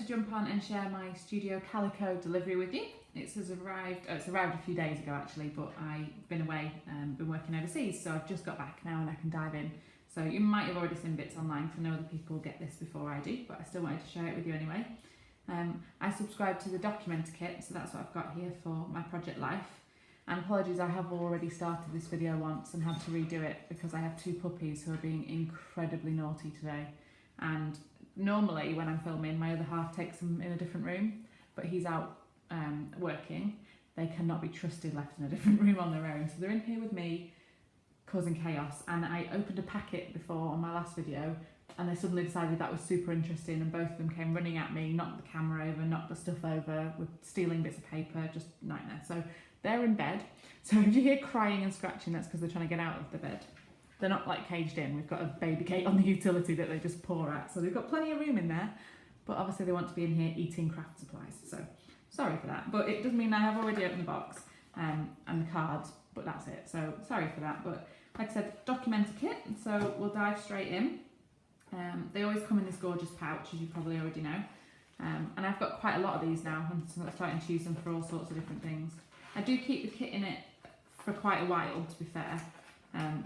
jump on and share my Studio Calico delivery with you. It's arrived a few days ago actually, but I've been away, been working overseas, so I've just got back now and I can dive in. So you might have already seen bits online because I know other people get this before I do, but I still wanted to share it with you anyway. I subscribe to the Documenter kit, so that's what I've got here for my project Life. And apologies, I have already started this video once and had to redo it because I have two puppies who are being incredibly naughty today. And normally when I'm filming, my other half takes them in a different room, but he's out working. They cannot be trusted left in a different room on their own. So they're in here with me, causing chaos. And I opened a packet before on my last video, and they suddenly decided that was super interesting, and both of them came running at me, knocked the camera over, knocked the stuff over, with stealing bits of paper, just nightmare. So they're in bed. So if you hear crying and scratching, that's because they're trying to get out of the bed. They're not like caged in. We've got a baby gate on the utility that they just pour at. So they've got plenty of room in there, but obviously they want to be in here eating craft supplies. So sorry for that, but it does mean I have already opened the box and the cards, but that's it. So sorry for that, but like I said, Documenter kit, so we'll dive straight in. They always come in this gorgeous pouch, as you probably already know. And I've got quite a lot of these now, and so I'm starting to use them for all sorts of different things. I do keep the kit in it for quite a while, to be fair,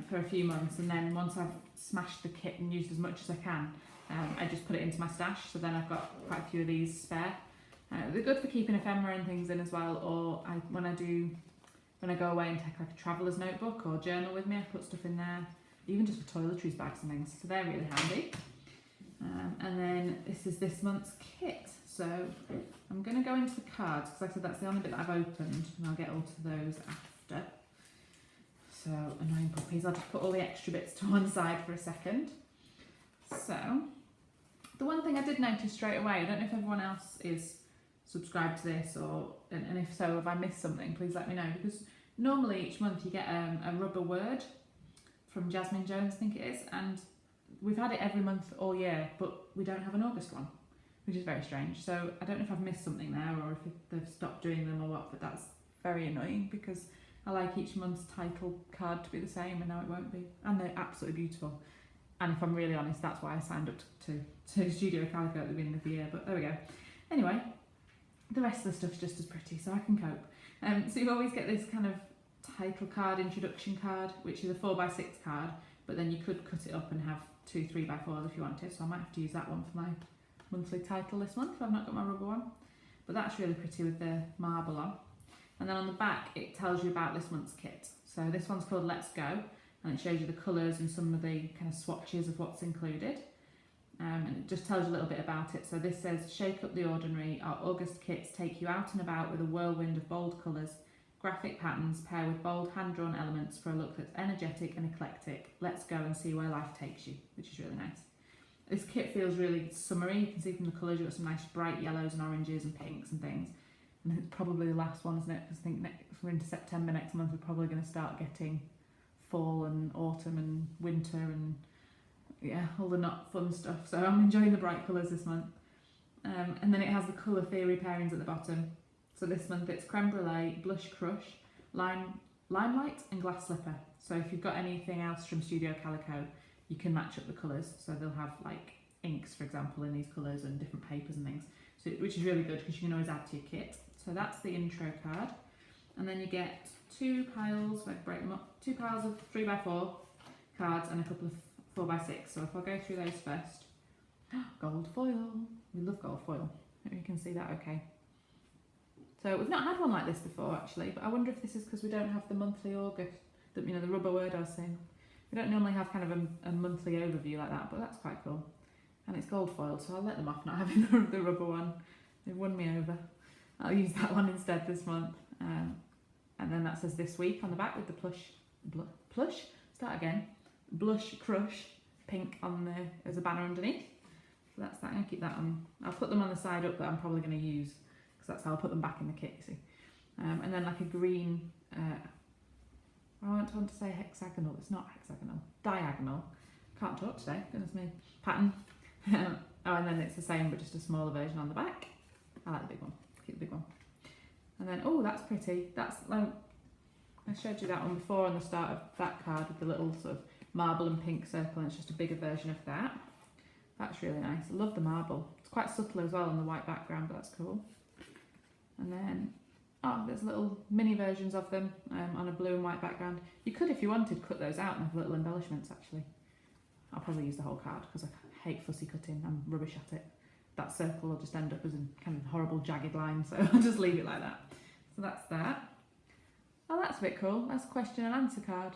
for a few months, and then once I've smashed the kit and used as much as I can, I just put it into my stash, so then I've got quite a few of these spare. They're good for keeping ephemera and things in as well, or when I go away and take like a traveller's notebook or journal with me, I put stuff in there, even just for toiletries bags and things, so they're really handy. And then this is this month's kit, so I'm going to go into the cards because like I said that's the only bit that I've opened, and I'll get all to those after. So annoying puppies, I'll just put all the extra bits to one side for a second. So the one thing I did notice straight away, I don't know if everyone else is subscribed to this, and if so, if I missed something, please let me know, because normally each month you get a rubber word from Jasmine Jones, I think it is, and we've had it every month all year, but we don't have an August one, which is very strange. So I don't know if I've missed something there or if they've stopped doing them or what, but that's very annoying because I like each month's title card to be the same, and now it won't be. And they're absolutely beautiful. And if I'm really honest, that's why I signed up to Studio Calico at the beginning of the year, but there we go. Anyway, the rest of the stuff's just as pretty, so I can cope. So you always get this kind of title card, introduction card, which is a 4x6 card, but then you could cut it up and have 2 3x4s if you wanted, so I might have to use that one for my monthly title this month if I've not got my rubber one. But that's really pretty with the marble on. And then on the back it tells you about this month's kit. So this one's called Let's Go, and it shows you the colours and some of the kind of swatches of what's included. And it just tells you a little bit about it. So this says, shake up the ordinary, our August kits take you out and about with a whirlwind of bold colours, graphic patterns pair with bold hand-drawn elements for a look that's energetic and eclectic. Let's go and see where life takes you, which is really nice. This kit feels really summery. You can see from the colours you've got some nice bright yellows and oranges and pinks and things. And it's probably the last one, isn't it? Because I think if we're into September next month, we're probably going to start getting fall and autumn and winter and yeah, all the not fun stuff. So I'm enjoying the bright colours this month. And then it has the colour theory pairings at the bottom. So this month it's creme brulee, blush crush, limelight and glass slipper. So if you've got anything else from Studio Calico, you can match up the colours. So they'll have like inks, for example, in these colours and different papers and things, so, which is really good because you can always add to your kit. So that's the intro card. And then you get 2 piles, if I break them up, 2 piles of 3x4 cards and a couple of 4x6. So if I go through those first, gold foil. We love gold foil. Maybe you can see that okay. So we've not had one like this before actually, but I wonder if this is because we don't have the monthly August, the rubber word I was saying. We don't normally have kind of a monthly overview like that, but that's quite cool. And it's gold foiled, so I'll let them off not having the rubber one. They've won me over. I'll use that one instead this month. And then that says this week on the back with the blush crush pink on the as a banner underneath. So that's that. I'm going to keep that on. I'll put them on the side up that I'm probably going to use, because that's how I'll put them back in the kit, you see. And then like a green, I want to say hexagonal, it's not hexagonal, diagonal, can't talk today, goodness me, pattern. Oh, and then it's the same but just a smaller version on the back. I like the big one, keep the big one. And then, oh, that's pretty, that's like, I showed you that one before on the start of that card with the little sort of marble and pink circle, and it's just a bigger version of that. That's really nice. I love the marble. It's quite subtle as well on the white background, but that's cool. And then, oh, there's little mini versions of them on a blue and white background. You could, if you wanted, cut those out and have little embellishments actually. I'll probably use the whole card because I hate fussy cutting, I'm rubbish at it. That circle will just end up as a kind of horrible jagged line, so I'll just leave it like that. So that's that. Oh, that's a bit cool. That's a question and answer card.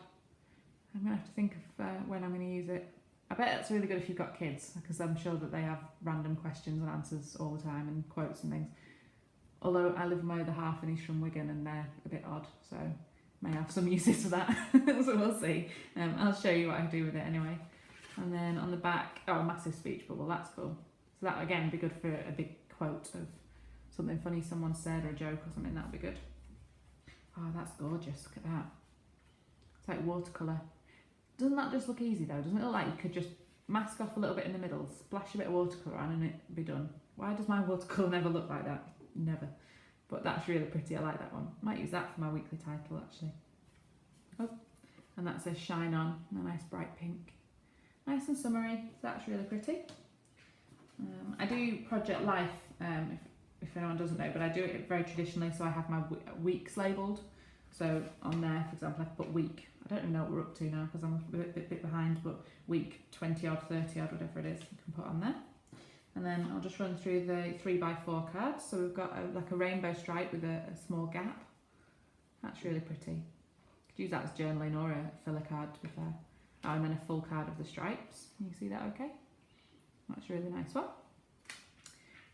I'm going to have to think of when I'm going to use it. I bet it's really good if you've got kids, because I'm sure that they have random questions and answers all the time and quotes and things. Although I live with my other half and he's from Wigan and they're a bit odd, so may have some uses for that. So we'll see. I'll show you what I do with it anyway. And then on the back, oh, a massive speech bubble, that's cool. So that again would be good for a big quote of something funny someone said or a joke or something, that would be good. Oh, that's gorgeous, look at that. It's like watercolour. Doesn't that just look easy though? Doesn't it look like you could just mask off a little bit in the middle, splash a bit of watercolour on and it'd be done? Why does my watercolour never look like that? Never. But that's really pretty, I like that one. Might use that for my weekly title actually. Oh, and that says shine on, a nice bright pink. Nice and summery, that's really pretty. I do Project Life, if anyone doesn't know, but I do it very traditionally, so I have my weeks labelled. So on there, for example, I put week. I don't even know what we're up to now because I'm a bit behind, but week 20 odd, 30 odd, whatever it is, you can put on there. And then I'll just run through the 3x4 cards. So we've got like a rainbow stripe with a small gap. That's really pretty. Could use that as journaling or a filler card, to be fair. Oh, and then a full card of the stripes. Can you see that okay? That's a really nice one.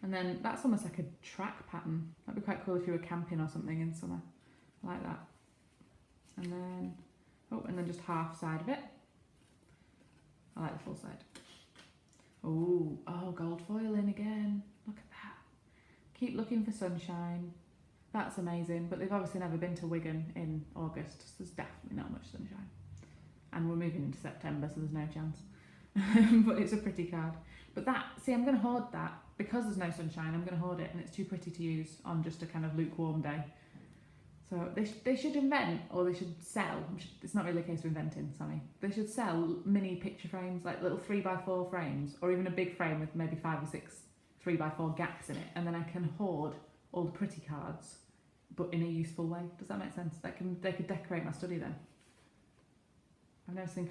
And then that's almost like a track pattern. That'd be quite cool if you were camping or something in summer. I like that. And then, oh, and then just half side of it. I like the full side. Oh, gold foiling again. Look at that. Keep looking for sunshine. That's amazing. But they've obviously never been to Wigan in August. So there's definitely not much sunshine. And we're moving into September, so there's no chance. But it's a pretty card. But that, see, I'm going to hoard that. Because there's no sunshine, I'm going to hoard it, and it's too pretty to use on just a kind of lukewarm day. So they should invent, or they should sell, it's not really a case of inventing, sorry. They should sell mini picture frames, like little 3x4 frames, or even a big frame with maybe 5 or 6 3x4 gaps in it, and then I can hoard all the pretty cards, but in a useful way. Does that make sense? They could decorate my study then. I've never seen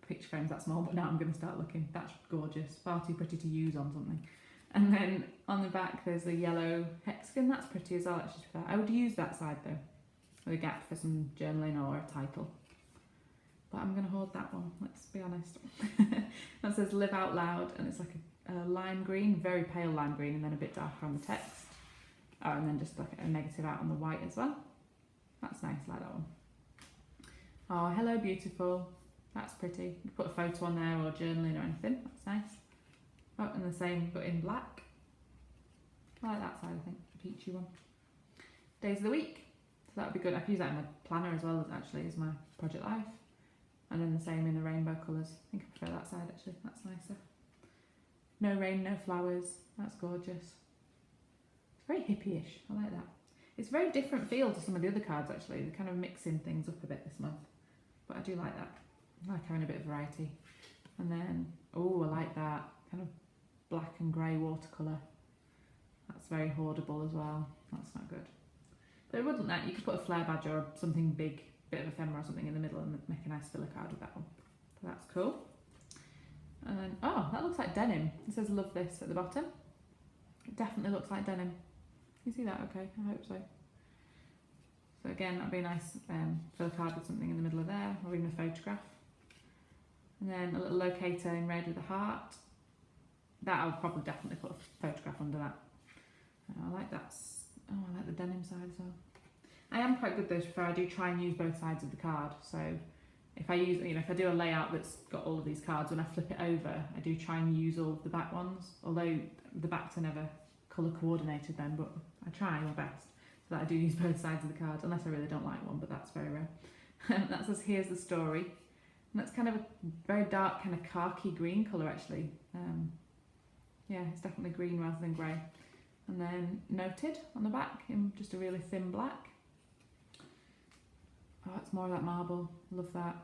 picture frames that small, but now I'm going to start looking. That's gorgeous, far too pretty to use on something. And then on the back there's a yellow hexagon, that's pretty as well, actually. I would use that side though, with a gap for some journaling or a title. But I'm going to hoard that one, let's be honest. That says live out loud, and it's like a lime green, very pale lime green, and then a bit darker on the text. Oh, and then just like a negative out on the white as well. That's nice, I like that one. Oh, hello beautiful, that's pretty. You put a photo on there or journaling or anything, that's nice. Oh, and the same but in black. I like that side, I think, peachy one. Days of the week. So that would be good. I could use that in my planner as well as actually as my Project Life. And then the same in the rainbow colours. I think I prefer that side actually, that's nicer. No rain, no flowers. That's gorgeous. It's very hippie-ish, I like that. It's a very different feel to some of the other cards actually. They're kind of mixing things up a bit this month. But I do like that. I like having a bit of variety. And then, oh, I like that. Kind of black and grey watercolour. That's very hoardable as well. That's not good. But it wouldn't that. You could put a flare badge or something big, bit of ephemera or something in the middle and make a nice filler card with that one. So that's cool. And then, oh, that looks like denim. It says love this at the bottom. It definitely looks like denim. You see that okay? I hope so. So again, that'd be a nice filler card with something in the middle of there, or even a photograph. And then a little locator in red with a heart. That I would probably definitely put a photograph under that. I like that. Oh, I like the denim side as well. I am quite good though, for I do try and use both sides of the card. So if I use, if I do a layout that's got all of these cards, when I flip it over, I do try and use all of the back ones. Although the backs are never colour coordinated then, but I try my best so that I do use both sides of the card, unless I really don't like one, but that's very rare. That says here's the story. And that's kind of a very dark kind of khaki green colour actually. Yeah, it's definitely green rather than grey. And then noted on the back in just a really thin black. Oh, it's more of that marble. Love that.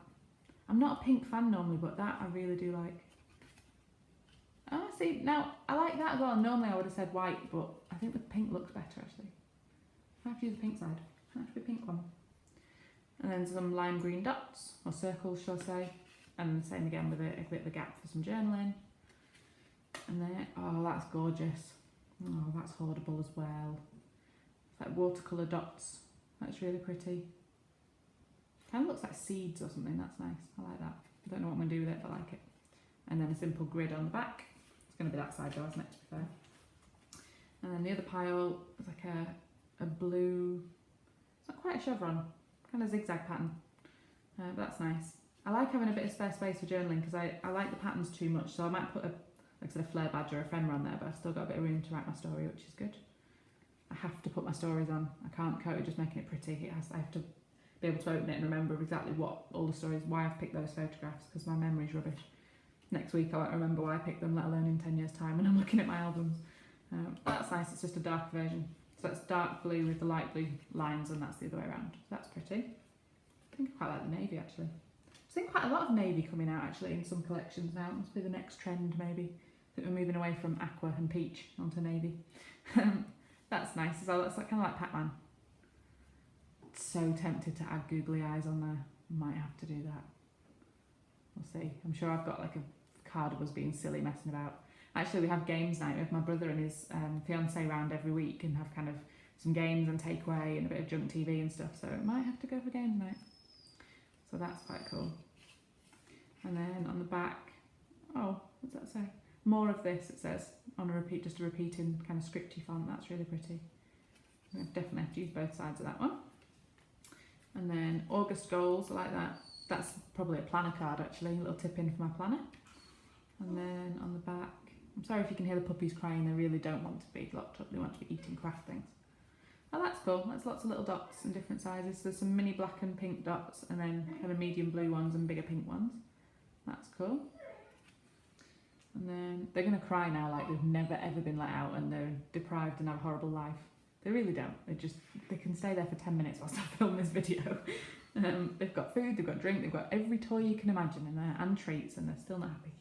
I'm not a pink fan normally, but that I really do like. Oh, see, now I like that as well. Normally I would have said white, but I think the pink looks better actually. I have to use the pink side. I have to be a pink one. And then some lime green dots, or circles shall I say. And the same again with a bit of a gap for some journaling. And then, oh, that's gorgeous. Oh, that's hoardable as well. It's like watercolour dots. That's really pretty. Kind of looks like seeds or something. That's nice. I like that. I don't know what I'm going to do with it, but I like it. And then a simple grid on the back. It's going to be that side though, isn't it, to be fair. And then the other pile is like a blue, it's not quite a chevron, kind of zigzag pattern. But that's nice. I like having a bit of spare space for journaling because I like the patterns too much. So I might put like I said, a flare badge or ephemera on there, but I've still got a bit of room to write my story, which is good. I have to put my stories on. I can't coat it just making it pretty. I have to be able to open it and remember exactly what all the stories, why I've picked those photographs, because my memory's rubbish. Next week I won't remember why I picked them, let alone in 10 years time when I'm looking at my albums. That's nice, it's just a dark version. So that's dark blue with the light blue lines, and that's the other way around. So that's pretty. I think I quite like the navy actually. I've seen quite a lot of navy coming out actually in some collections now. It must be the next trend maybe. I think we're moving away from aqua and peach onto navy. That's nice as well. That's like, kind of like Pac-Man. So tempted to add googly eyes on there. Might have to do that. We'll see. I'm sure I've got like a card of us being silly messing about. Actually, we have games night with my brother and his fiance round every week and have kind of some games and takeaway and a bit of junk TV and stuff. So it might have to go for games night. So that's quite cool. And then on the back, oh, what does that say? More of this, it says, on a repeat, just a repeating kind of scripty font. That's really pretty. I definitely have to use both sides of that one. And then August goals, I like that. That's probably a planner card actually, a little tip in for my planner. And then on the back, I'm sorry if you can hear the puppies crying, they really don't want to be locked up, they want to be eating craft things. Oh, that's cool, that's lots of little dots in different sizes. There's some mini black and pink dots, and then kind of medium blue ones and bigger pink ones. That's cool. And then they're going to cry now like they've never ever been let out and they're deprived and have a horrible life. They really don't. They can stay there for 10 minutes whilst I film this video. They've got food, they've got drink, they've got every toy you can imagine in there and treats, and they're still not happy.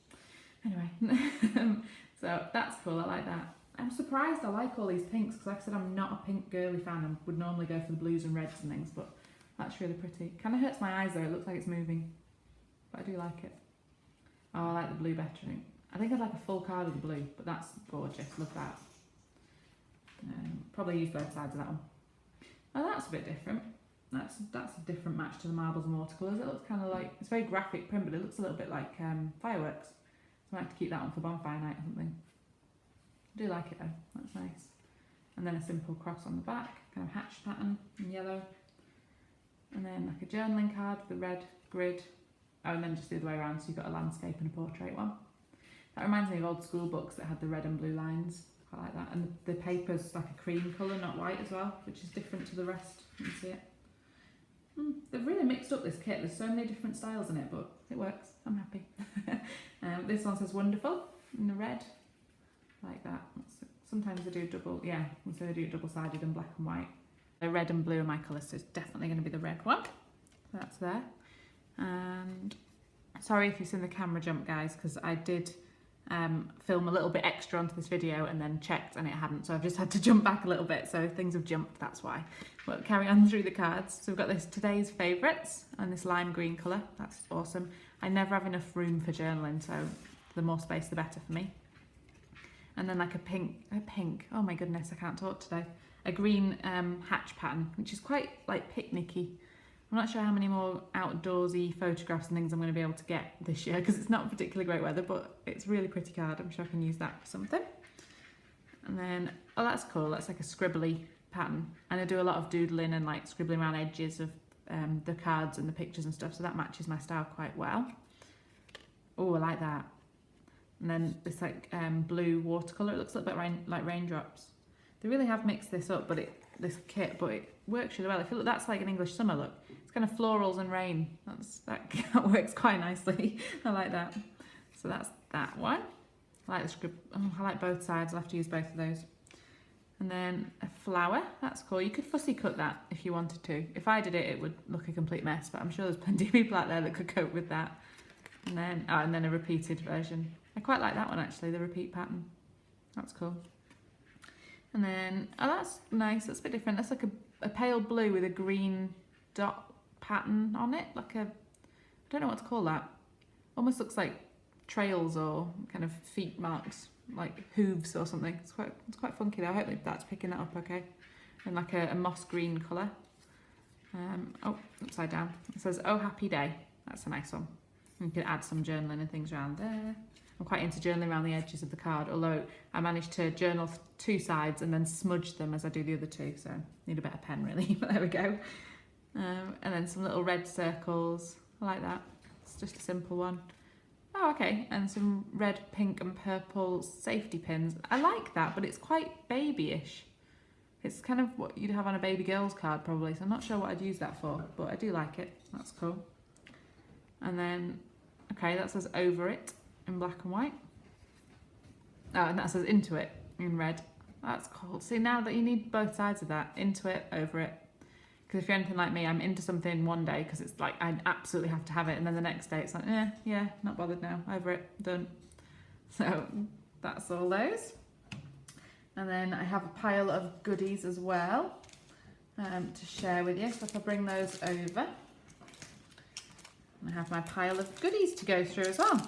Anyway, so that's cool, I like that. I'm surprised I like all these pinks because like I said, I'm not a pink girly fan. I would normally go for the blues and reds and things, but that's really pretty. Kind of hurts my eyes though, it looks like it's moving, but I do like it. Oh, I like the blue better. I think I'd like a full card of the blue, but that's gorgeous, love that. Probably use both sides of that one. Oh, that's a bit different. That's a different match to the marbles and watercolours. It looks kind of like, it's very graphic print, but it looks a little bit like fireworks. So I might have to keep that one for bonfire night or something. I do like it though, that's nice. And then a simple cross on the back, kind of hatch pattern in yellow. And then like a journaling card with a red grid. Oh, and then just the other way around, so you've got a landscape and a portrait one. That reminds me of old school books that had the red and blue lines. I like that. And the paper's like a cream colour, not white as well, which is different to the rest. You can see it. They've really mixed up this kit. There's so many different styles in it, but it works. I'm happy. This one says wonderful in the red. Like that. Sometimes they do double, yeah, so they do it double-sided and black and white. The red and blue are my colours, so it's definitely going to be the red one. So that's there. And sorry if you've seen the camera jump, guys, because I did film a little bit extra onto this video and then checked and it hadn't, so I've just had to jump back a little bit, so things have jumped, that's why. We'll carry on through the cards. So we've got this today's favourites and this lime green colour, that's awesome. I never have enough room for journaling, so the more space the better for me. And then like a pink, oh my goodness, I can't talk today. A green hatch pattern, which is quite like picnicky. I'm not sure how many more outdoorsy photographs and things I'm going to be able to get this year because it's not particularly great weather, but it's a really pretty card. I'm sure I can use that for something. And then, oh, that's cool. That's like a scribbly pattern. And I do a lot of doodling and like scribbling around edges of the cards and the pictures and stuff, so that matches my style quite well. Oh, I like that. And then this like blue watercolour. It looks a little bit like raindrops. They really have mixed this up, but this kit, but it works really well. If you look, that's like an English summer look. It's kind of florals and rain. That works quite nicely. I like that. So that's that one. I like the script. Oh, I like both sides. I'll have to use both of those. And then a flower. That's cool. You could fussy cut that if you wanted to. If I did it, it would look a complete mess. But I'm sure there's plenty of people out there that could cope with that. And then a repeated version. I quite like that one actually, the repeat pattern. That's cool. And then, oh, that's nice. That's a bit different. That's like a pale blue with a green dot pattern on it. Like a, I don't know what to call that. Almost looks like trails or kind of feet marks, like hooves or something. It's quite funky though. I hope that's picking that up okay. And like a moss green colour. Oh, upside down. It says, "Oh, happy day." That's a nice one. You can add some journaling and things around there. I'm quite into journaling around the edges of the card, although I managed to journal 2 sides and then smudge them as I do the other 2, so need a better pen really, but there we go. And then some little red circles. I like that. It's just a simple one. Oh, okay, and some red, pink and purple safety pins. I like that, but it's quite babyish. It's kind of what you'd have on a baby girl's card probably, so I'm not sure what I'd use that for, but I do like it. That's cool. And then, okay, that says "over it" in black and white. Oh, and that says "into it" in red. That's cool. See, now that you need both sides of that, into it, over it. Because if you're anything like me, I'm into something one day because it's like I absolutely have to have it, and then the next day it's like, yeah, not bothered now, over it, done. So that's all those. And then I have a pile of goodies as well to share with you. So if I bring those over, I have my pile of goodies to go through as well.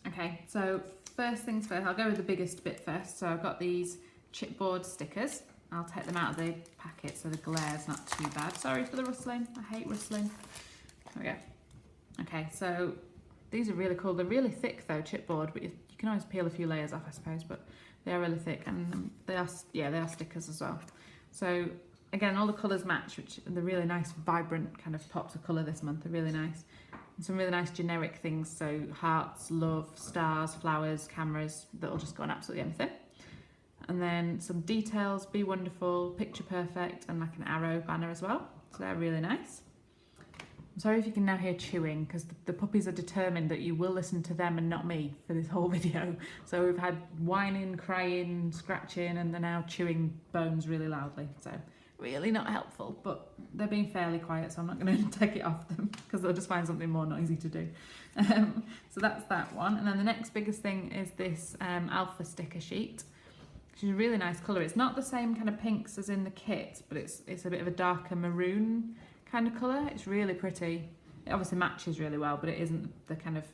Okay, so first things first, I'll go with the biggest bit first. So I've got these chipboard stickers. I'll take them out of the packet so the glare's not too bad. Sorry for the rustling, I hate rustling. There we go. Okay, so these are really cool. They're really thick though, chipboard, but you can always peel a few layers off, I suppose, but they are really thick, and they are stickers as well. So again, all the colours match, which are the really nice, vibrant kind of pops of colour this month. They're really nice. And some really nice generic things, so hearts, love, stars, flowers, cameras, that'll just go on absolutely anything. And then some details, be wonderful, picture perfect, and like an arrow banner as well. So they're really nice. I'm sorry if you can now hear chewing, because the puppies are determined that you will listen to them and not me for this whole video. So we've had whining, crying, scratching, and they're now chewing bones really loudly. So really not helpful, but they're being fairly quiet, so I'm not going to take it off them because they'll just find something more noisy to do. So that's that one. And then the next biggest thing is this alpha sticker sheet, which is a really nice colour. It's not the same kind of pinks as in the kit, but it's a bit of a darker maroon kind of colour. It's really pretty. It obviously matches really well, but it isn't the kind of,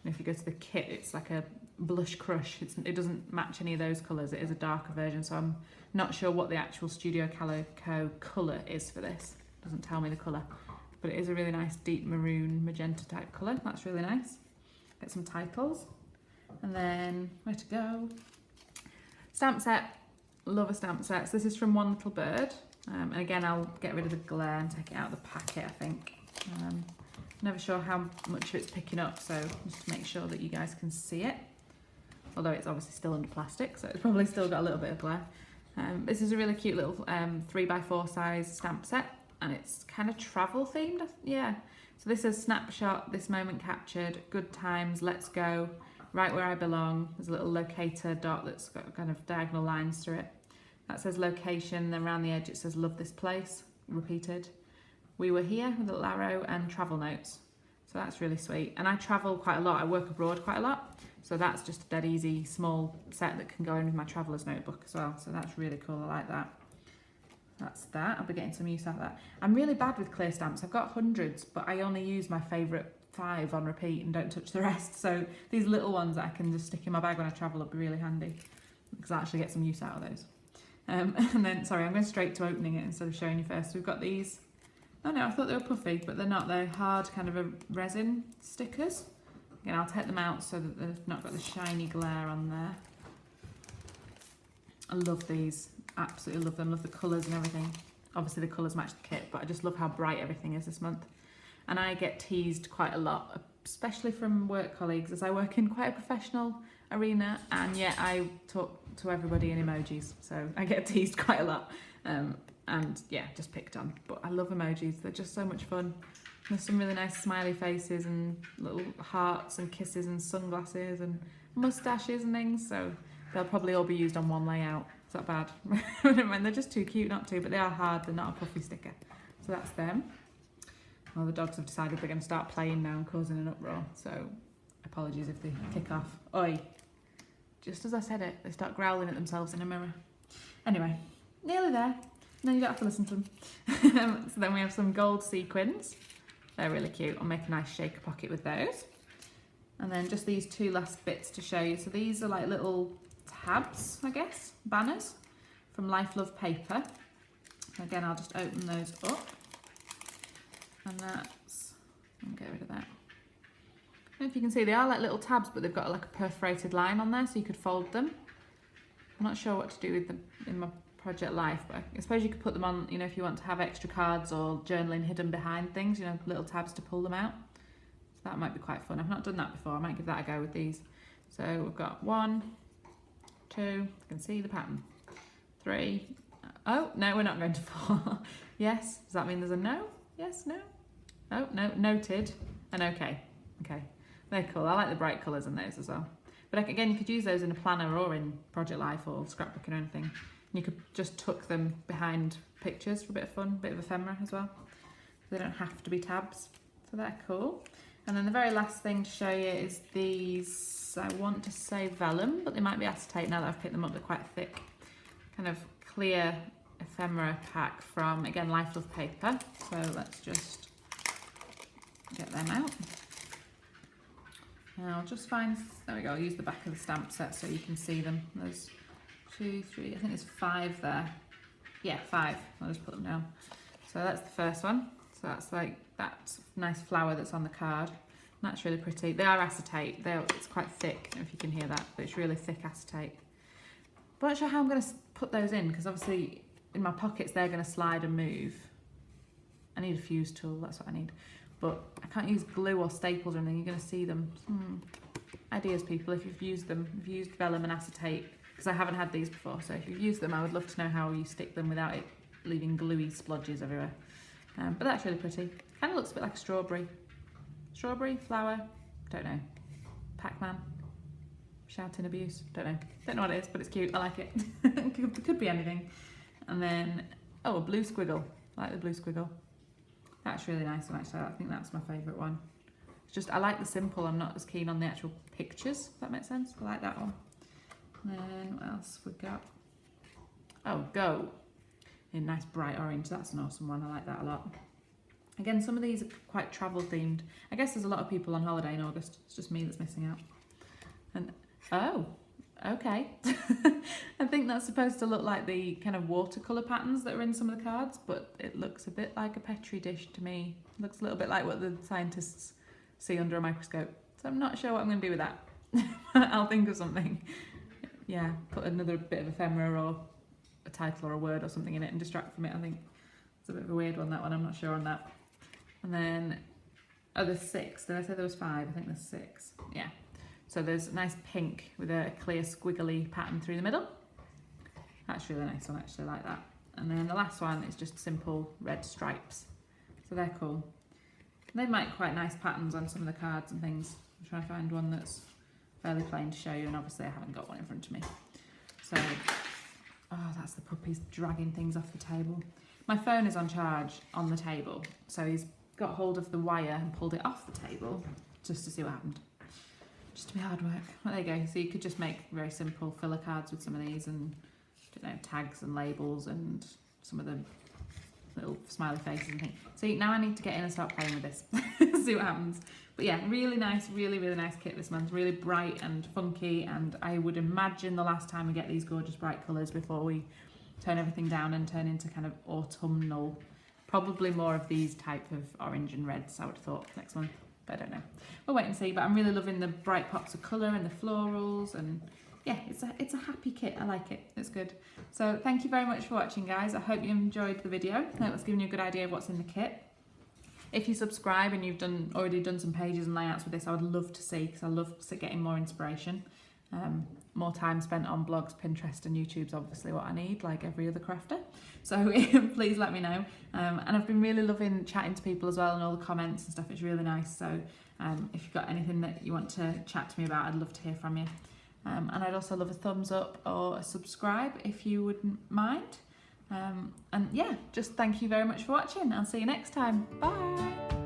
if you go to the kit, it's like a blush crush. It doesn't match any of those colours. It is a darker version, so I'm not sure what the actual Studio Calico colour is for this. It doesn't tell me the colour, but it is a really nice deep maroon magenta type colour. That's really nice. Get some titles, and then where to go? Stamp set. Love a stamp set. So this is from One Little Bird. And again, I'll get rid of the glare and take it out of the packet, I think. Never sure how much of it's picking up, so just to make sure that you guys can see it. Although it's obviously still under plastic, so it's probably still got a little bit of glare. This is a really cute little 3x4 size stamp set, and it's kind of travel themed, yeah. So this is snapshot, this moment captured, good times, let's go, right where I belong. There's a little locator dot that's got kind of diagonal lines through it. That says location, then around the edge it says love this place, repeated. We were here with a little arrow and travel notes. So that's really sweet. And I travel quite a lot, I work abroad quite a lot. So that's just a dead easy small set that can go in with my traveller's notebook as well. So that's really cool, I like that. That's that, I'll be getting some use out of that. I'm really bad with clear stamps, I've got hundreds, but I only use my favourite 5 on repeat and don't touch the rest. So these little ones that I can just stick in my bag when I travel will be really handy, because I actually get some use out of those. And then, sorry, I'm going straight to opening it instead of showing you first. We've got these, oh no, I thought they were puffy, but they're not. They're hard kind of a resin stickers. Again, I'll take them out so that they've not got the shiny glare on there. I love these, absolutely love them, love the colours and everything. Obviously the colours match the kit, but I just love how bright everything is this month. And I get teased quite a lot, especially from work colleagues, as I work in quite a professional arena, and yet I talk to everybody in emojis, so I get teased quite a lot, and yeah, just picked on. But I love emojis, they're just so much fun. There's some really nice smiley faces and little hearts and kisses and sunglasses and mustaches and things, so they'll probably all be used on one layout. Is that bad? They're just too cute not to, but they are hard, they're not a puffy sticker. So that's them. Well, the dogs have decided they're going to start playing now and causing an uproar, so Apologies if they kick off. Oi. Just as I said it, they start growling at themselves in a mirror. Anyway, nearly there. No, you don't have to listen to them. So then we have some gold sequins. They're really cute. I'll make a nice shaker pocket with those. And then just these two last bits to show you. So these are like little tabs, I guess, banners from Life Love Paper. Again, I'll just open those up. And that's, I'll get rid of that. I don't know if you can see, they are like little tabs, but they've got like a perforated line on there so you could fold them. I'm not sure what to do with them in my project Life, but I suppose you could put them on, you know, if you want to have extra cards or journaling hidden behind things, you know, little tabs to pull them out. So that might be quite fun. I've not done that before. I might give that a go with these. So we've got 1, 2, you can see the pattern, 3. Oh, no, we're not going to 4. Yes, does that mean there's a no? Yes, no? Oh, no, noted, and okay. Okay, they're cool. I like the bright colours in those as well. But again, you could use those in a planner or in Project Life or scrapbooking or anything. And you could just tuck them behind pictures for a bit of fun, a bit of ephemera as well. They don't have to be tabs, so they're cool. And then the very last thing to show you is these, I want to say vellum, but they might be acetate now that I've picked them up. They're quite thick, kind of clear ephemera pack from, again, Life Love Paper. So let's just get them out. Now I'll just find, there we go, I'll use the back of the stamp set so you can see them. There's 2, 3, I think there's 5 there. Yeah, 5, I'll just put them down. So that's the first one. So that's like that nice flower that's on the card. And that's really pretty. They are acetate, it's quite thick, I don't know if you can hear that, but it's really thick acetate. But I'm not sure how I'm going to put those in, because obviously in my pockets they're going to slide and move. I need a fuse tool, that's what I need. But I can't use glue or staples or anything, you're going to see them. Ideas, people, if you've used them, if you've used vellum and acetate, because I haven't had these before, so if you've used them I would love to know how you stick them without it leaving gluey splodges everywhere. But that's really pretty. Kind of looks a bit like a strawberry. Strawberry, flower, don't know. Pac-Man, shouting abuse, don't know what it is, but it's cute, I like it. Could be anything. And then, oh, a blue squiggle, I like the blue squiggle. That's really nice one actually, I think that's my favourite one. It's just, I like the simple, I'm not as keen on the actual pictures, if that makes sense. I like that one. And then what else have we got? Oh, Go, in nice bright orange, that's an awesome one, I like that a lot. Again, some of these are quite travel themed. I guess there's a lot of people on holiday in August, it's just me that's missing out. And, oh, okay. I think that's supposed to look like the kind of watercolour patterns that are in some of the cards, but it looks a bit like a Petri dish to me. It looks a little bit like what the scientists see under a microscope. So I'm not sure what I'm going to do with that. I'll think of something. Yeah, put another bit of ephemera or a title or a word or something in it and distract from it, I think. It's a bit of a weird one, that one, I'm not sure on that. And then, oh, there's 6. Did I say there was 5? I think there's 6. Yeah. So there's a nice pink with a clear squiggly pattern through the middle. That's really nice one, actually, I like that. And then the last one is just simple red stripes. So they're cool. They make quite nice patterns on some of the cards and things. I'm trying to find one that's fairly plain to show you, and obviously I haven't got one in front of me. So, oh, that's the puppies dragging things off the table. My phone is on charge on the table, so he's got hold of the wire and pulled it off the table just to see what happened. Just to be hard work. Well, there you go. So you could just make very simple filler cards with some of these and, I don't know, tags and labels and some of the little smiley faces and things. See, now I need to get in and start playing with this. See what happens. But yeah, really nice, really, really nice kit this month. Really bright and funky, and I would imagine the last time we get these gorgeous bright colours before we turn everything down and turn into kind of autumnal, probably more of these type of orange and reds, I would have thought, next month. But I don't know. We'll wait and see, but I'm really loving the bright pops of colour and the florals, and yeah, it's a happy kit. I like it. It's good. So thank you very much for watching, guys. I hope you enjoyed the video. I hope it's given you a good idea of what's in the kit. If you subscribe and you've already done some pages and layouts with this, I would love to see, because I love getting more inspiration. More time spent on blogs, Pinterest and YouTube's obviously what I need, like every other crafter. So please let me know. And I've been really loving chatting to people as well, and all the comments and stuff. It's really nice. So if you've got anything that you want to chat to me about, I'd love to hear from you. And I'd also love a thumbs up or a subscribe if you wouldn't mind. And yeah, just thank you very much for watching. I'll see you next time. Bye.